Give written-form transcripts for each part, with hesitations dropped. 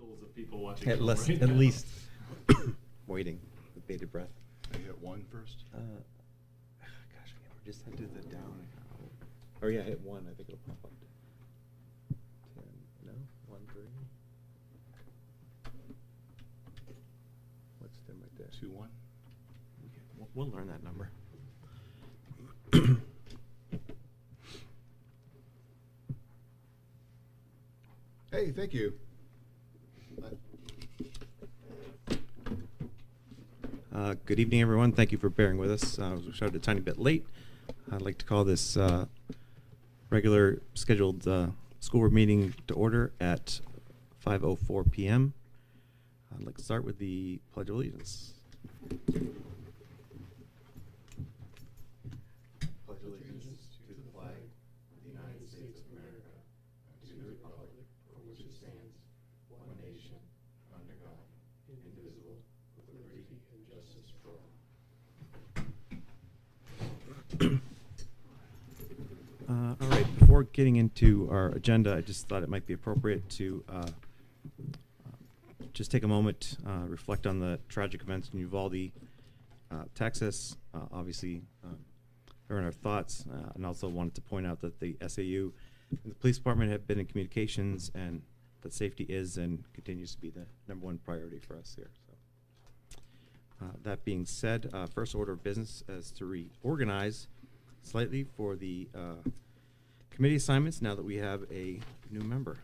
Goals of people watching. At least waiting with bated breath. I hit 1 first. Gosh, I just had to do the down. Oh yeah, hit 1. I think it'll pop up. 10. No, 1 3. What's them right there? 2 1. Okay, we'll learn that number. Hey, thank you. Good evening, everyone. Thank you for bearing with us. We started a tiny bit late. I'd like to call this regular scheduled school board meeting to order at 5:04 p.m. I'd like to start with the Pledge of Allegiance. Pledge allegiance to the flag of the United States of America and to the republic for which it stands, one nation, under God, indivisible, with liberty and justice for all. All right, before getting into our agenda, I just thought it might be appropriate to just take a moment, reflect on the tragic events in Uvalde, Texas. Obviously, they're in our thoughts, and also wanted to point out that the SAU and the police department have been in communications, and that safety is and continues to be the #1 priority for us here. So, that being said, first order of business is to reorganize slightly for the committee assignments now that we have a new member.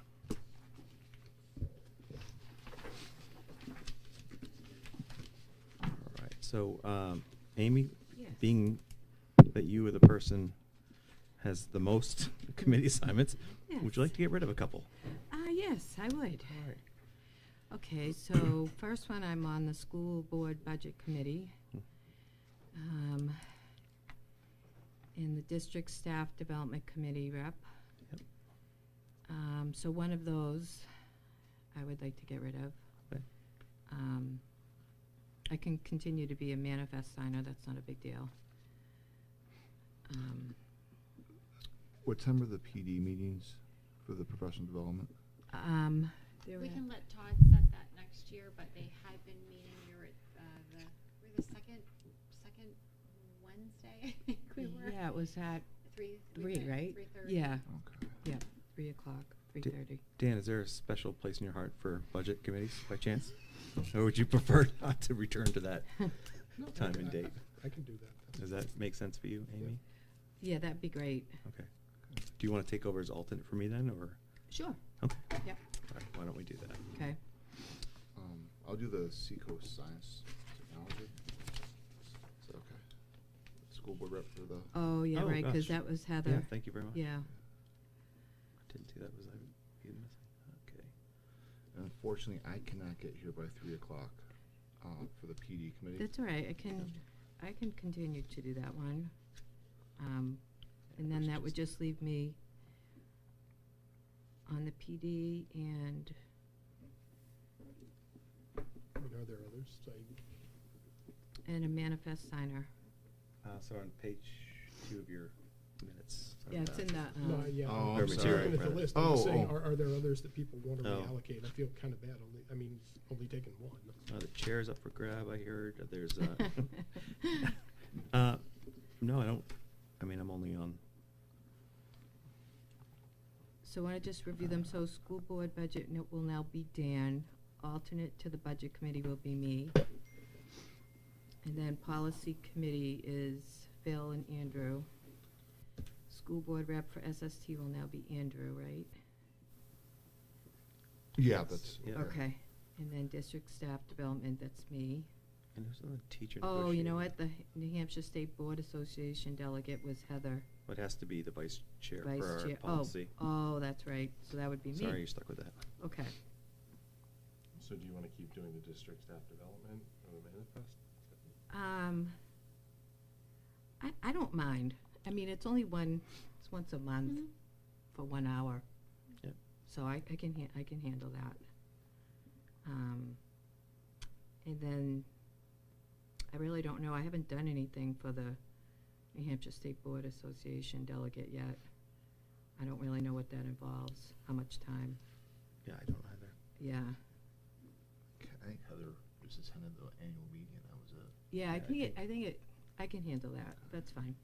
All right, so Amy, yes. Being that you are the person has the most committee assignments, Yes. would you like to get rid of a couple? Yes, I would. All right. Okay, so first one, I'm on the school board budget committee. In the district staff development committee rep. Yep. So one of those I would like to get rid of. Okay. I can continue to be a manifest signer, that's not a big deal. What time are the PD meetings for the professional development? We can let Todd set that next year, but they had been meeting. You're at we're the second Wednesday. I think we were. Yeah, it was at 3, right? 3:30. Yeah, Okay. yeah, 3 o'clock, 3:30. Dan, is there a special place in your heart for budget committees by chance? Or would you prefer not to return to that No, time and date? I can do that. Does that make sense for you, Amy? Yeah, that'd be great. Okay. Do you want to take over as alternate for me then, or? Sure. Okay. Yep. All right, why don't we do that? Okay. I'll do the Seacoast Science Technology. Is that okay? School board rep for the. Oh, yeah, Oh, right, because gosh. that was Heather. Yeah, thank you very much. Yeah. I didn't see that. Was I you missing? Okay. And unfortunately, I cannot get here by 3 o'clock for the PD committee. That's all right. I can continue to do that one. And then that would just leave me on the PD and I mean, are there others? a manifest signer. So on page 2 of your minutes. Yeah, it's in the. No, yeah. Oh, I'm I'm just sorry. looking at the list. Oh, I'm saying, oh. are there others that people want to Oh. reallocate? I feel kind of bad. Only taking one. The chair's up for grab, I heard. There's no, I don't. I mean, I'm only on. So want to just review them? So school board budget will now be Dan. Alternate to the budget committee will be me. And then policy committee is Phil and Andrew. School board rep for SST will now be Andrew, right? Yeah, that's. Yeah. Okay. And then district staff development, that's me. And there's another teacher. Oh, you know negotiator. what? The New Hampshire State Board Association delegate was Heather. Well, it has to be the vice chair Vice for our chair. policy. Oh, that's right. So that would be me. Sorry, you're stuck with that. Okay. So do you want to keep doing the district staff development or the manifest? I don't mind. I mean, it's only it's once a month for 1 hour. Yep. So I can handle that. And then I really don't know. I haven't done anything for the New Hampshire State Board Association delegate yet. I don't really know what that involves, how much time. Yeah, I don't either. Yeah. I think Heather just attended the annual meeting, and that was it. Yeah, I can handle that. That's fine.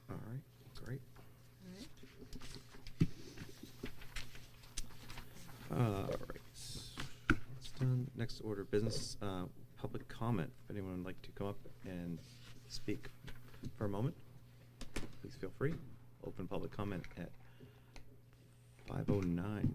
All right, great. All right, that's done. Next order of business, public comment. If anyone would like to come up and speak for a moment, please feel free. Open public comment at 5:09.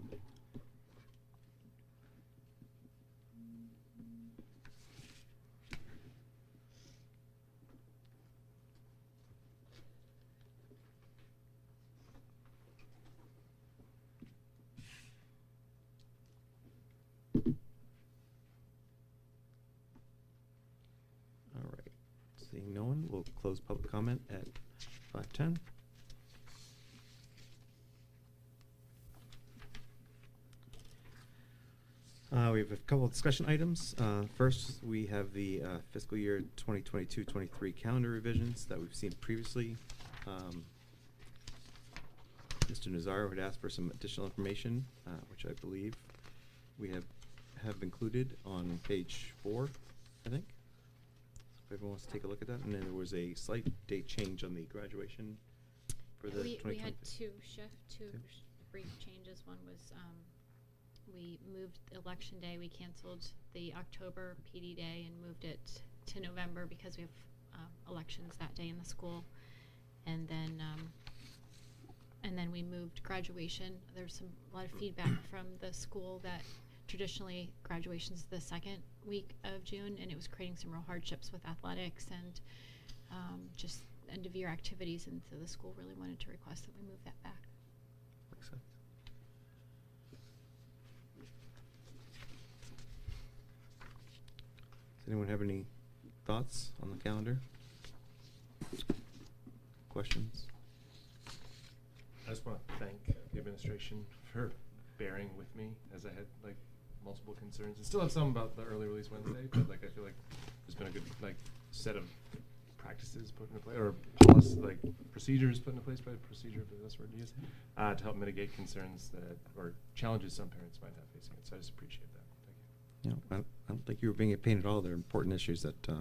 All right, seeing no one, we'll close public comment at 5:10. We have a couple of discussion items. First, we have the fiscal year 2022-23 calendar revisions that we've seen previously. Mr. Nazaro had asked for some additional information, which I believe we have included on page 4, I think. If everyone wants to take a look at that. And then there was a slight date change on the graduation for the We 2023. had two brief changes. One was we moved election day. We canceled the October PD day and moved it to November because we have elections that day in the school. And then we moved graduation. There's a lot of feedback from the school that traditionally graduation's the second week of June, and it was creating some real hardships with athletics and just end of year activities, and so the school really wanted to request that we move that back. Makes sense. Does anyone have any thoughts on the calendar? Questions? I just want to thank the administration for bearing with me as I had like multiple concerns. I still have some about the early release Wednesday, but like I feel like there's been a good like set of practices put into place, or policy, like procedures put into place, by procedure, but that's the word to use, to help mitigate concerns that or challenges some parents might have facing it. So I just appreciate that. Thank you. You know, I don't think you were being a pain at all. They're important issues that I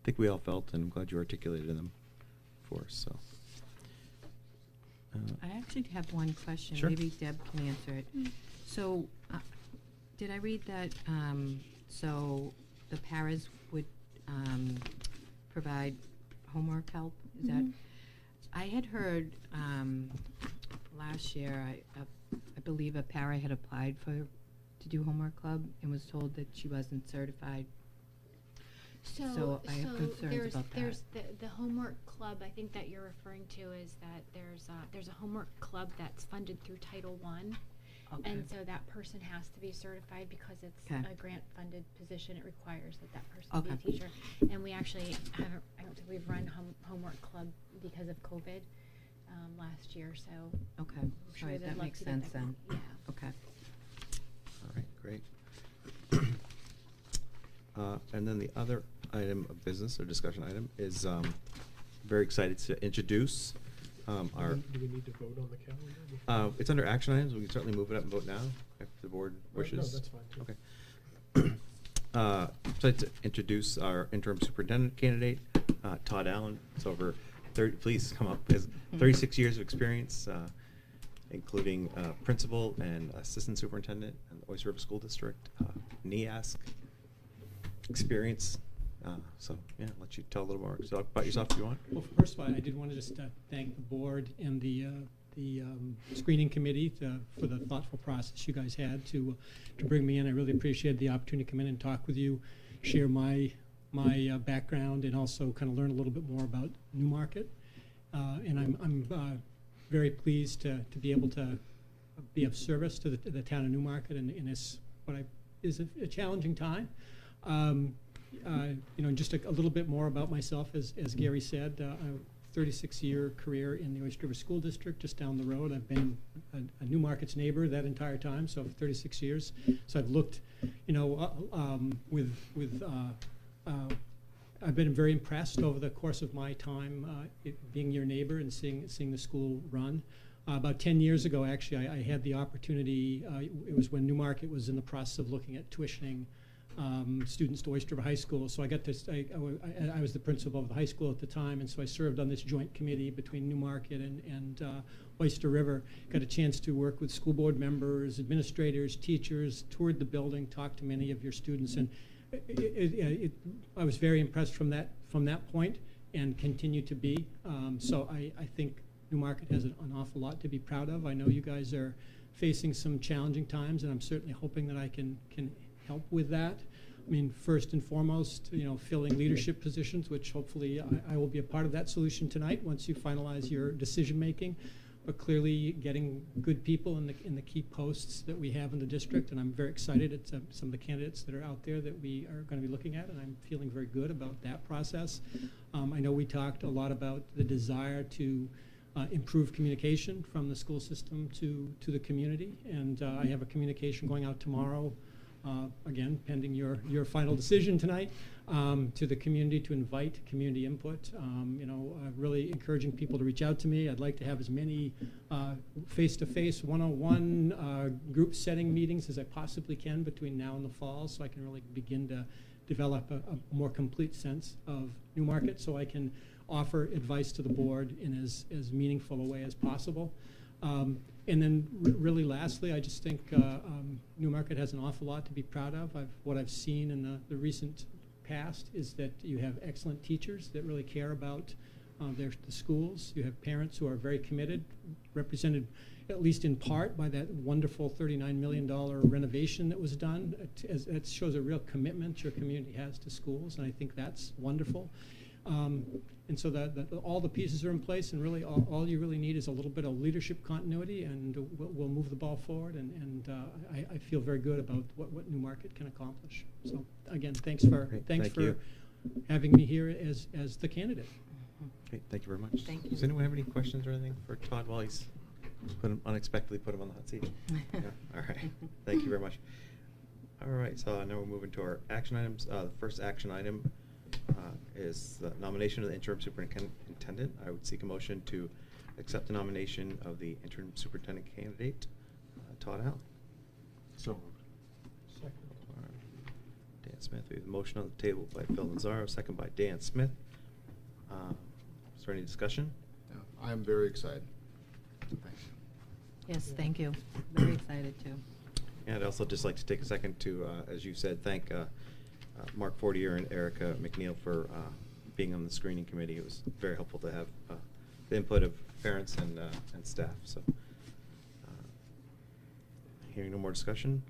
think we all felt, and I'm glad you articulated them for us. So. I actually have one question. Sure. Maybe Deb can answer it. So, did I read that, so the paras would provide homework help? Is that? I had heard last year, I believe a para had applied to do homework club and was told that she wasn't certified. So I have concerns about that. There's the homework club. I think that you're referring to is that there's a homework club that's funded through Title I, Okay. and so that person has to be certified because it's Okay. a grant-funded position. It requires that person be Okay. a teacher. And we actually haven't. I don't think we've run homework club because of COVID last year. So Okay, I'm all sure right, they'd that love makes to get sense that then. going. Yeah. Okay. All right, great. And then the other item of business or discussion item is very excited to introduce our. Do we need to vote on the calendar? It's under action items. We can certainly move it up and vote now if the board wishes. No, that's fine, too. Okay. So to introduce our interim superintendent candidate, Todd Allen. It's over 30. Please come up. Has 36 years of experience, including principal and assistant superintendent in the Oyster River School District. NEASC experience. So yeah, I'll let you tell a little more about yourself if you want. Well, first of all, I did want to just thank the board and the screening committee for the thoughtful process you guys had to bring me in. I really appreciated the opportunity to come in and talk with you, share my background, and also kind of learn a little bit more about Newmarket. And I'm very pleased to be able to be of service to the town of Newmarket in this is a challenging time. You know, just a little bit more about myself, as Gary said, a 36-year career in the Oyster River School District, just down the road. I've been a Newmarket's neighbor that entire time, so for 36 years. So I've looked, you know, I've been very impressed over the course of my time being your neighbor and seeing the school run. About 10 years ago, actually, I had the opportunity, it was when Newmarket was in the process of looking at tuitioning students to Oyster River High School. So I got to, I was the principal of the high school at the time, and so I served on this joint committee between Newmarket and Oyster River. Got a chance to work with school board members, administrators, teachers, toured the building, talked to many of your students, and I was very impressed from that point and continue to be. So I think Newmarket has an awful lot to be proud of. I know you guys are facing some challenging times, and I'm certainly hoping that I can help with that. I mean, first and foremost, filling leadership positions, which hopefully I will be a part of that solution tonight once you finalize your decision making. But clearly, getting good people in the key posts that we have in the district, and I'm very excited at some of the candidates that are out there that we are going to be looking at, and I'm feeling very good about that process. I know we talked a lot about the desire to improve communication from the school system to the community, and I have a communication going out tomorrow, again, pending your final decision tonight, to the community to invite community input. Really encouraging people to reach out to me. I'd like to have as many face-to-face, one-on-one group setting meetings as I possibly can between now and the fall, so I can really begin to develop a more complete sense of Newmarket, so I can offer advice to the board in as meaningful a way as possible. And then really lastly, I just think Newmarket has an awful lot to be proud of. What I've seen in the recent past is that you have excellent teachers that really care about the schools. You have parents who are very committed, represented at least in part by that wonderful $39 million renovation that was done. It shows a real commitment your community has to schools, and I think that's wonderful. And so that all the pieces are in place, and really all you really need is a little bit of leadership continuity, and we'll move the ball forward. And I feel very good about what Newmarket can accomplish. So again, thanks for having me here as the candidate. Okay, thank you very much. Thank you. Does anyone have any questions or anything for Todd while he's unexpectedly put him on the hot seat? Yeah? All right. Thank you very much. All right. So now we're moving to our action items. The first action item is the nomination of the interim superintendent. I would seek a motion to accept the nomination of the interim superintendent candidate, Todd Allen. So moved. Second. Dan Smith. We have a motion on the table by Phil Nazaro, second by Dan Smith. Is there any discussion? Yeah, I am very excited. Thanks. Yes, thank you. Very excited too. And I'd also just like to take a second to, as you said, thank Mark Fortier and Erica McNeil for being on the screening committee. It was very helpful to have the input of parents and staff. So, hearing no more discussion,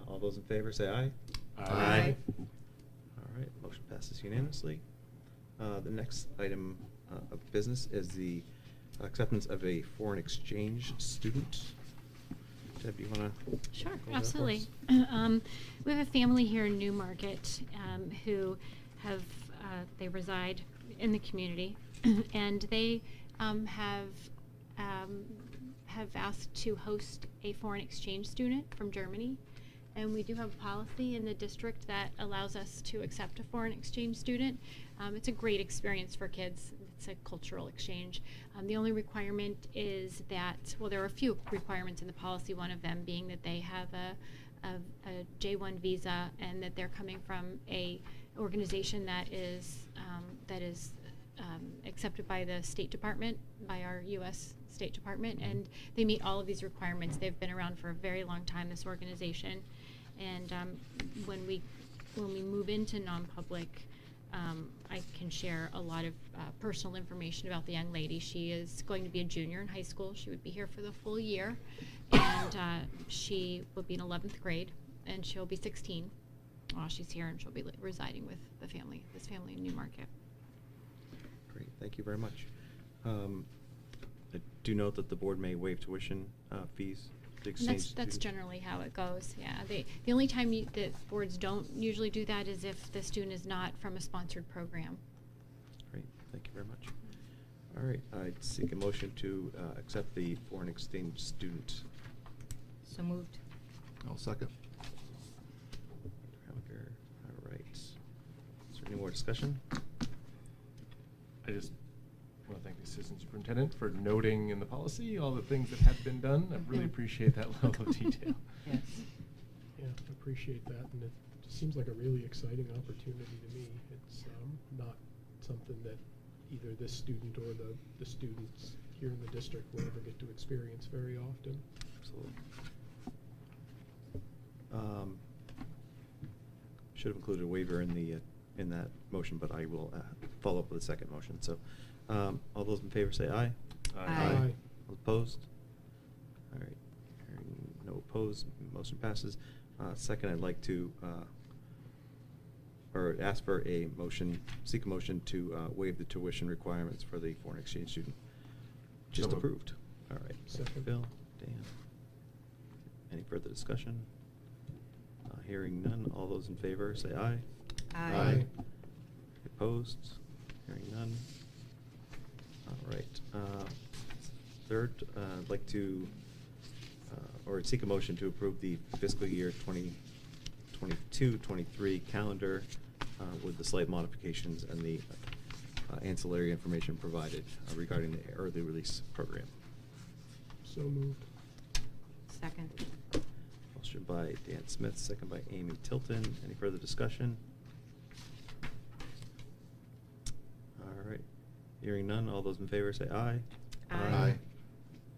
all those in favor say aye. Aye. All right, motion passes unanimously. The next item of business is the acceptance of a foreign exchange student. Deb, do you want to? Sure, absolutely. We have a family here in Newmarket who have they reside in the community, and they have asked to host a foreign exchange student from Germany. And we do have a policy in the district that allows us to accept a foreign exchange student. It's a great experience for kids. It's a cultural exchange. The only requirement is that, well, there are a few requirements in the policy, one of them being that they have a J1 visa and that they're coming from a organization that is accepted by the State Department, by our U.S. State Department, and they meet all of these requirements. They've been around for a very long time, this organization, and when we move into non-public, I can share a lot of personal information about the young lady. She is going to be a junior in high school. She would be here for the full year, and she will be in 11th grade, and she'll be 16 while she's here, and she'll be residing with this family in Newmarket. Great, thank you very much. I do note that the board may waive tuition fees. That's generally how it goes. Yeah, the only time that boards don't usually do that is if the student is not from a sponsored program. Great, thank you very much. All right, I'd seek a motion to accept the foreign exchange student. So moved. I'll second. All right. Is there any more discussion? I just want to thank Assistant Superintendent, for noting in the policy all the things that had been done. I really appreciate that level of detail. Yes. Yeah, I appreciate that, and it just seems like a really exciting opportunity to me. It's not something that either this student or the students here in the district will ever get to experience very often. Absolutely. Should have included a waiver in that motion, but I will follow up with a second motion. So, all those in favor say aye. Aye. All opposed? All right. Hearing no opposed, motion passes. Second, I'd like to, or ask for a motion, seek a motion to waive the tuition requirements for the foreign exchange student. Just So moved. approved. All right. Second. Bill, Dan. Any further discussion? Hearing none, all those in favor say aye. Aye. Opposed? Hearing none. All right. Third, I'd like to, or seek a motion to approve the fiscal year 2022-23 calendar with the slight modifications and the ancillary information provided regarding the early release program. So moved. Second. Motion by Dan Smith, second by Amy Tilton. Any further discussion? All right. Hearing none, all those in favor say aye. Aye.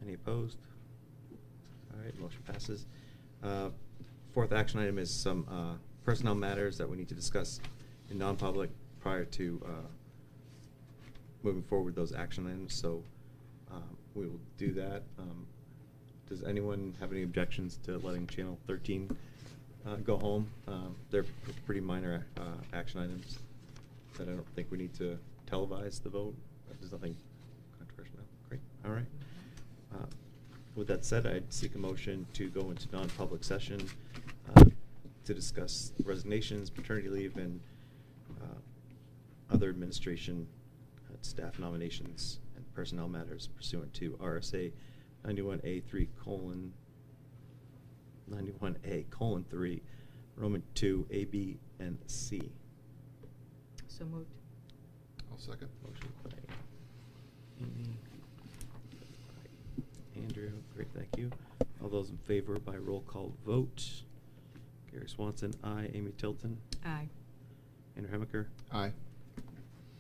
Any opposed? All right, motion passes. Fourth action item is some personnel matters that we need to discuss in non-public prior to moving forward with those action items. So we will do that. Does anyone have any objections to letting Channel 13 go home? They're pretty minor action items that I don't think we need to televise the vote. There's nothing controversial. No? Great. All right. With that said, I'd seek a motion to go into non-public session to discuss resignations, paternity leave, and other administration, staff nominations, and personnel matters pursuant to RSA 91A:3, Roman 2, A, B, and C. So moved. I'll second. Motion by Amy, by Andrew. Great, thank you. All those in favor by roll call vote. Gary Swanson, aye. Amy Tilton. Aye. Andrew Hemaker. Aye.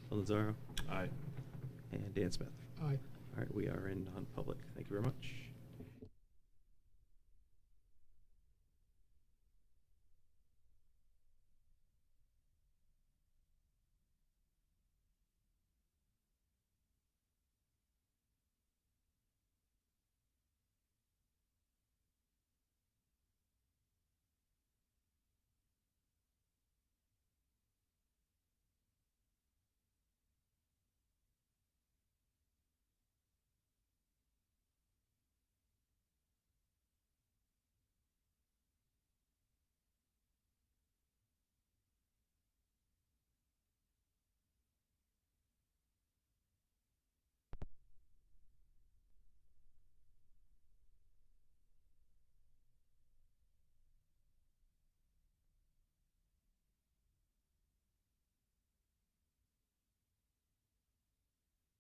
Bill Nazaro. Aye. And Dan Smith. Aye. All right, we are in non-public. Thank you very much.